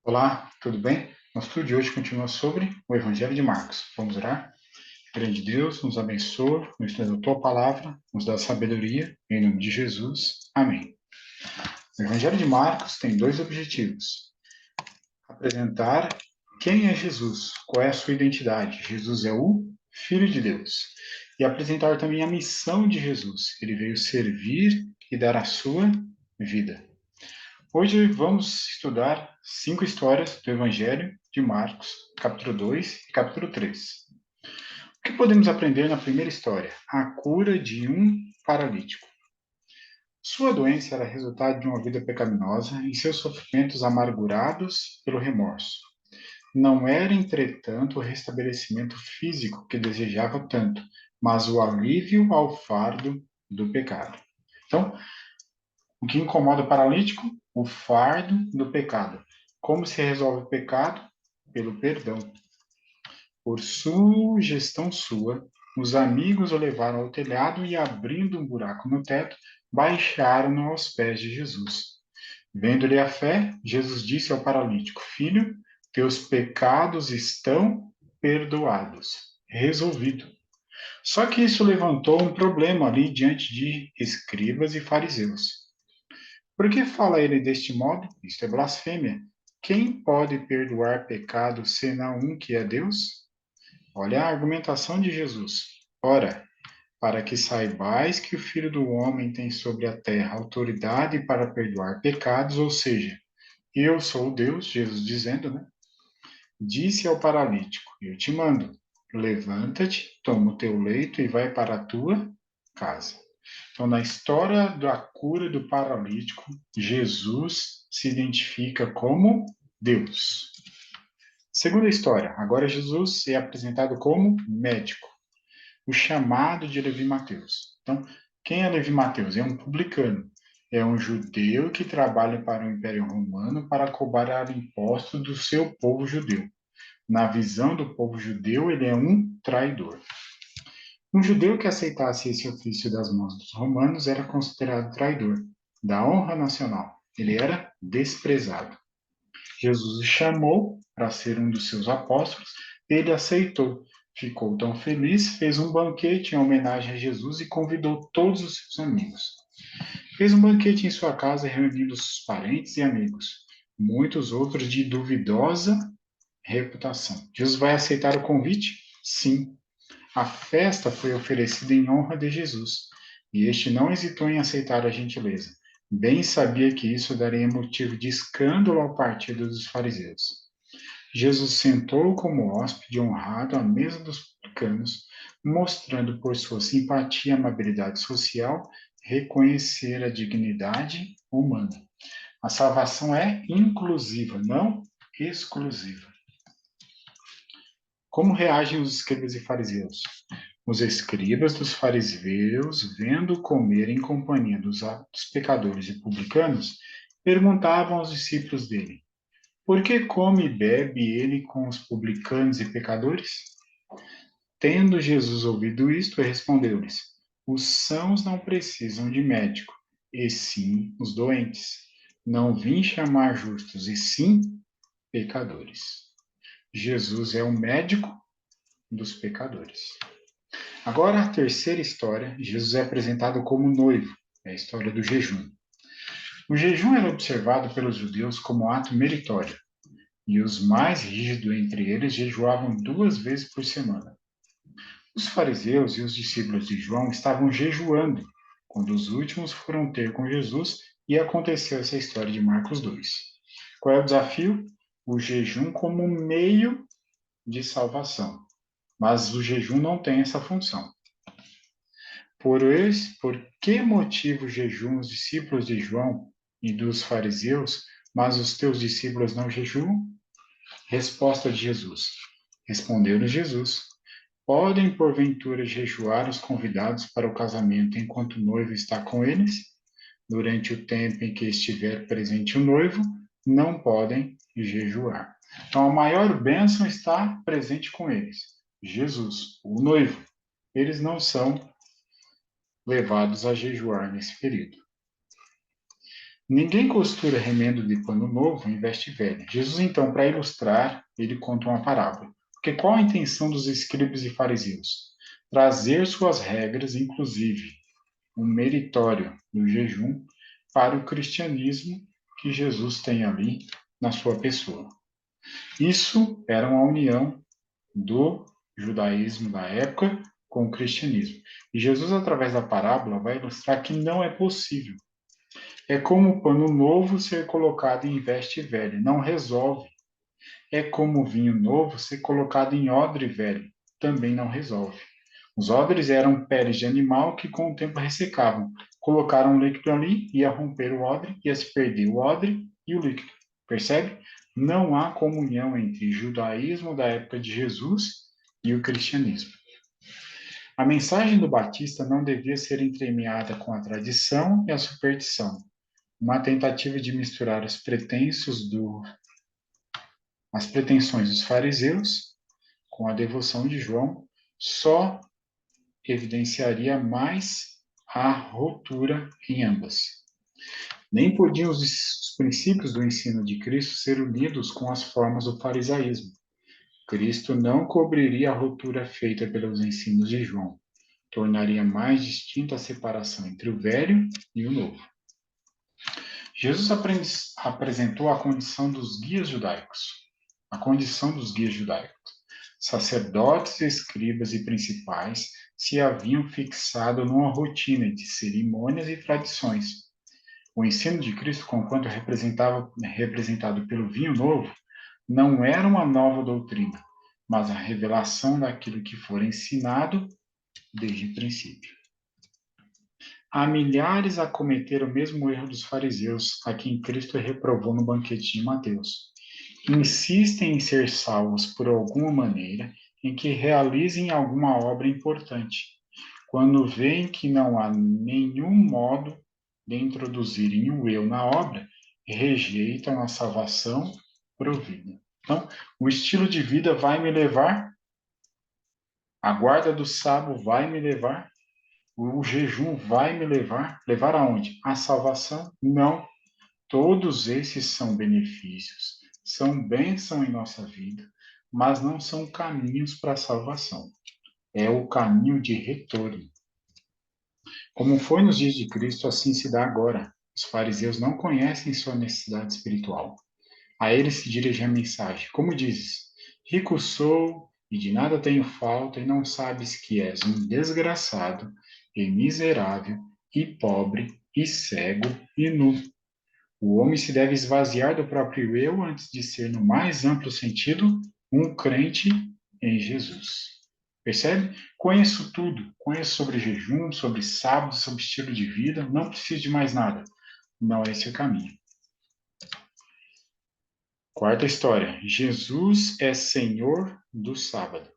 Olá, tudo bem? Nosso estudo de hoje continua sobre o Evangelho de Marcos. Vamos orar? Grande Deus, nos abençoa, nos traz a tua palavra, nos dá sabedoria, em nome de Jesus. Amém. O Evangelho de Marcos tem dois objetivos: apresentar quem é Jesus, qual é a sua identidade. Jesus é o Filho de Deus. E apresentar também a missão de Jesus. Ele veio servir e dar a sua vida. Hoje vamos estudar 5 histórias do Evangelho de Marcos, capítulo 2 e capítulo 3. O que podemos aprender na primeira história? A cura de um paralítico. Sua doença era resultado de uma vida pecaminosa e seus sofrimentos amargurados pelo remorso. Não era, entretanto, o restabelecimento físico que desejava tanto, mas o alívio ao fardo do pecado. Então, o que incomoda o paralítico? O fardo do pecado. Como se resolve o pecado? Pelo perdão. Por sugestão sua, os amigos o levaram ao telhado e, abrindo um buraco no teto, baixaram-no aos pés de Jesus. Vendo-lhe a fé, Jesus disse ao paralítico: Filho, teus pecados estão perdoados. Resolvido. Só que isso levantou um problema ali diante de escribas e fariseus. Por que fala ele deste modo? Isto é blasfêmia. Quem pode perdoar pecado senão um que é Deus? Olha a argumentação de Jesus. Ora, para que saibais que o Filho do Homem tem sobre a terra autoridade para perdoar pecados, ou seja, eu sou Deus, Jesus dizendo, né? Disse ao paralítico: Eu te mando, levanta-te, toma o teu leito e vai para a tua casa. Então, na história da cura do paralítico, Jesus se identifica como Deus. Segunda história, agora Jesus é apresentado como médico, o chamado de Levi Mateus. Então, quem é Levi Mateus? É um publicano, é um judeu que trabalha para o Império Romano para cobrar impostos do seu povo judeu. Na visão do povo judeu, ele é um traidor. Um judeu que aceitasse esse ofício das mãos dos romanos era considerado traidor da honra nacional. Ele era desprezado. Jesus o chamou para ser um dos seus apóstolos, ele aceitou. Ficou tão feliz, fez um banquete em homenagem a Jesus e convidou todos os seus amigos. Fez um banquete em sua casa, reunindo os parentes e amigos, muitos outros de duvidosa reputação. Jesus vai aceitar o convite? Sim. A festa foi oferecida em honra de Jesus, e este não hesitou em aceitar a gentileza. Bem sabia que isso daria motivo de escândalo ao partido dos fariseus. Jesus sentou como hóspede honrado à mesa dos publicanos, mostrando por sua simpatia e amabilidade social reconhecer a dignidade humana. A salvação é inclusiva, não exclusiva. Como reagem os escribas e fariseus? Os escribas dos fariseus, vendo comer em companhia dos pecadores e publicanos, perguntavam aos discípulos dele: Por que come e bebe ele com os publicanos e pecadores? Tendo Jesus ouvido isto, respondeu-lhes: Os sãos não precisam de médico, e sim os doentes. Não vim chamar justos, e sim pecadores. Jesus é o médico dos pecadores. Agora, a terceira história, Jesus é apresentado como noivo, é a história do jejum. O jejum era observado pelos judeus como ato meritório, e os mais rígidos entre eles jejuavam 2 vezes por semana. Os fariseus e os discípulos de João estavam jejuando quando os últimos foram ter com Jesus e aconteceu essa história de Marcos 2. Qual é o desafio? O jejum como meio de salvação. Mas o jejum não tem essa função. Por que motivo jejuam os discípulos de João e dos fariseus, mas os teus discípulos não jejuam? Resposta de Jesus. Respondeu-lhe Jesus: Podem porventura jejuar os convidados para o casamento enquanto o noivo está com eles? Durante o tempo em que estiver presente o noivo, não podem jejuar. Então, a maior bênção está presente com eles. Jesus, o noivo. Eles não são levados a jejuar nesse período. Ninguém costura remendo de pano novo em veste velha. Jesus, então, para ilustrar, ele conta uma parábola. Porque qual a intenção dos escribas e fariseus? Trazer suas regras, inclusive um meritório do jejum, para o cristianismo que Jesus tem ali na sua pessoa. Isso era uma união do judaísmo da época com o cristianismo. E Jesus, através da parábola, vai ilustrar que não é possível. É como pano novo ser colocado em veste velha, não resolve. É como vinho novo ser colocado em odre velho, também não resolve. Os odres eram peles de animal que com o tempo ressecavam. Colocaram o líquido ali, ia romper o odre, ia se perder o odre e o líquido. Percebe? Não há comunhão entre o judaísmo da época de Jesus e o cristianismo. A mensagem do Batista não devia ser entremeada com a tradição e a superstição, uma tentativa de misturar as pretensões dos fariseus com a devoção de João só evidenciaria mais a ruptura em ambas. Nem podiam os princípios do ensino de Cristo ser unidos com as formas do farisaísmo. Cristo não cobriria a ruptura feita pelos ensinos de João, tornaria mais distinta a separação entre o velho e o novo. Jesus apresentou a condição dos guias judaicos. A condição dos guias judaicos. Sacerdotes, escribas e principais se haviam fixado numa rotina de cerimônias e tradições. O ensino de Cristo, conquanto representado pelo vinho novo, não era uma nova doutrina, mas a revelação daquilo que fora ensinado desde o princípio. Há milhares a cometer o mesmo erro dos fariseus, a quem Cristo reprovou no banquete de Mateus. Insistem em ser salvos por alguma maneira em que realizem alguma obra importante, quando veem que não há nenhum modo de introduzirem o eu na obra, rejeitam a salvação provida. Então, o estilo de vida vai me levar, a guarda do sábado vai me levar, o jejum vai me levar aonde? A salvação? Não. Todos esses são benefícios, são bênção em nossa vida, mas não são caminhos para a salvação. É o caminho de retorno. Como foi nos dias de Cristo, assim se dá agora. Os fariseus não conhecem sua necessidade espiritual. A eles se dirige a mensagem. Como dizes, rico sou e de nada tenho falta, e não sabes que és um desgraçado e miserável e pobre e cego e nu. O homem se deve esvaziar do próprio eu antes de ser, no mais amplo sentido, um crente em Jesus. Percebe? Conheço tudo. Conheço sobre jejum, sobre sábado, sobre estilo de vida. Não preciso de mais nada. Não é esse o caminho. Quarta história. Jesus é Senhor do sábado.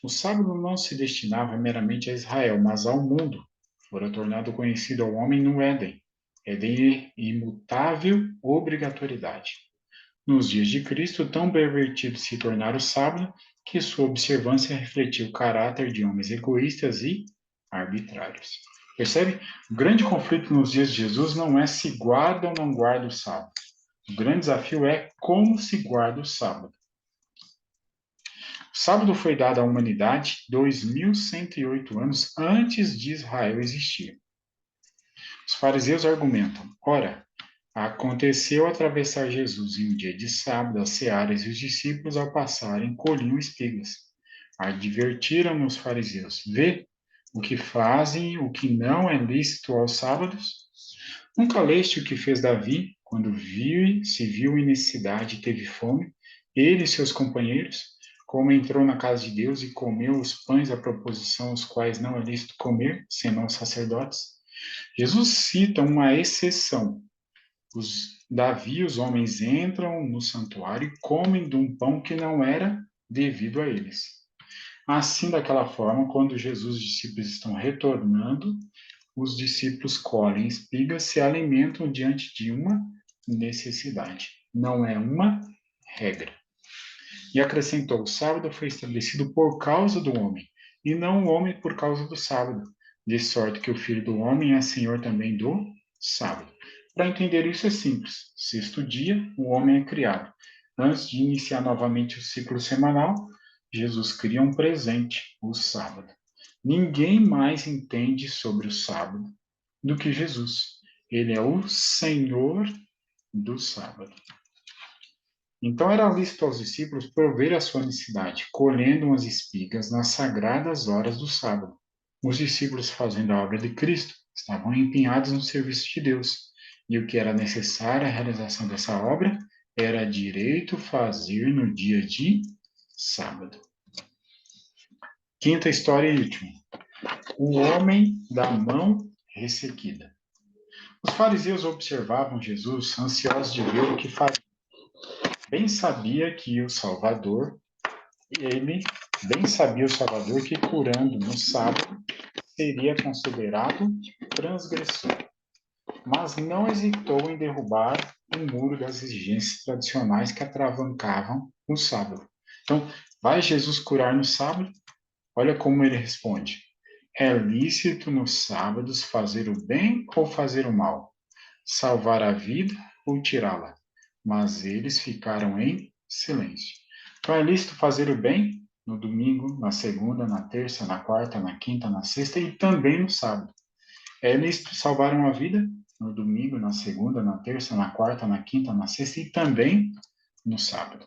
O sábado não se destinava meramente a Israel, mas ao mundo. Fora tornado conhecido ao homem no Éden. É de imutável obrigatoriedade. Nos dias de Cristo, tão pervertido se tornara o sábado que sua observância refletiu o caráter de homens egoístas e arbitrários. Percebe? O grande conflito nos dias de Jesus não é se guarda ou não guarda o sábado. O grande desafio é como se guarda o sábado. O sábado foi dado à humanidade 2108 anos antes de Israel existir. Os fariseus argumentam: ora, aconteceu atravessar Jesus em um dia de sábado as searas e os discípulos, ao passarem, colhiam espigas. Advertiram os fariseus: vê o que fazem, o que não é lícito aos sábados? Nunca leste o que fez Davi, quando se viu em necessidade e teve fome, ele e seus companheiros, como entrou na casa de Deus e comeu os pães à proposição, os quais não é lícito comer, senão os sacerdotes? Jesus cita uma exceção. Davi e os homens entram no santuário e comem de um pão que não era devido a eles. Assim, daquela forma, quando Jesus e os discípulos estão retornando, os discípulos colhem espigas, se alimentam diante de uma necessidade. Não é uma regra. E acrescentou: o sábado foi estabelecido por causa do homem, e não o homem por causa do sábado, de sorte que o Filho do Homem é Senhor também do sábado. Para entender isso é simples. Sexto dia, o homem é criado. Antes de iniciar novamente o ciclo semanal, Jesus cria um presente, o sábado. Ninguém mais entende sobre o sábado do que Jesus. Ele é o Senhor do sábado. Então era lícito aos discípulos prover a sua necessidade, colhendo umas espigas nas sagradas horas do sábado. Os discípulos, fazendo a obra de Cristo, estavam empenhados no serviço de Deus, e o que era necessário à realização dessa obra era direito fazer no dia de sábado. Quinta história e última. O homem da mão ressequida. Os fariseus observavam Jesus, ansiosos de ver o que faria. Bem sabia o Salvador que curando no sábado seria considerado transgressor, mas não hesitou em derrubar o muro das exigências tradicionais que atravancavam o sábado. Então, vai Jesus curar no sábado? Olha como ele responde: é lícito nos sábados fazer o bem ou fazer o mal? Salvar a vida ou tirá-la? Mas eles ficaram em silêncio. Então é lícito fazer o bem no domingo, na segunda, na terça, na quarta, na quinta, na sexta e também no sábado. É lícito salvar uma vida no domingo, na segunda, na terça, na quarta, na quinta, na sexta e também no sábado.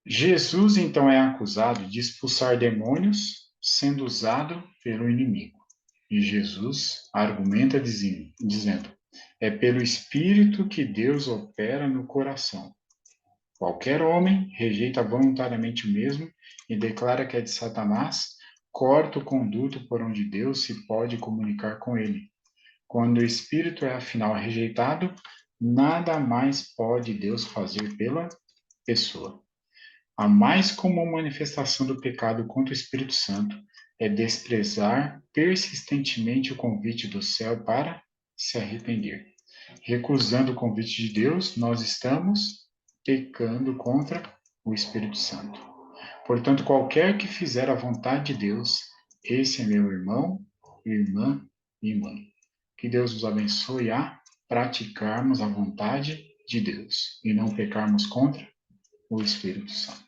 Jesus, então, é acusado de expulsar demônios sendo usado pelo inimigo. E Jesus argumenta dizendo: é pelo Espírito que Deus opera no coração. Qualquer homem rejeita voluntariamente o mesmo e declara que é de Satanás, corta o conduto por onde Deus se pode comunicar com ele. Quando o Espírito é afinal rejeitado, nada mais pode Deus fazer pela pessoa. A mais comum manifestação do pecado contra o Espírito Santo é desprezar persistentemente o convite do céu para se arrepender. Recusando o convite de Deus, nós estamos pecando contra o Espírito Santo. Portanto, qualquer que fizer a vontade de Deus, esse é meu irmão, irmã e mãe. Que Deus nos abençoe a praticarmos a vontade de Deus e não pecarmos contra o Espírito Santo.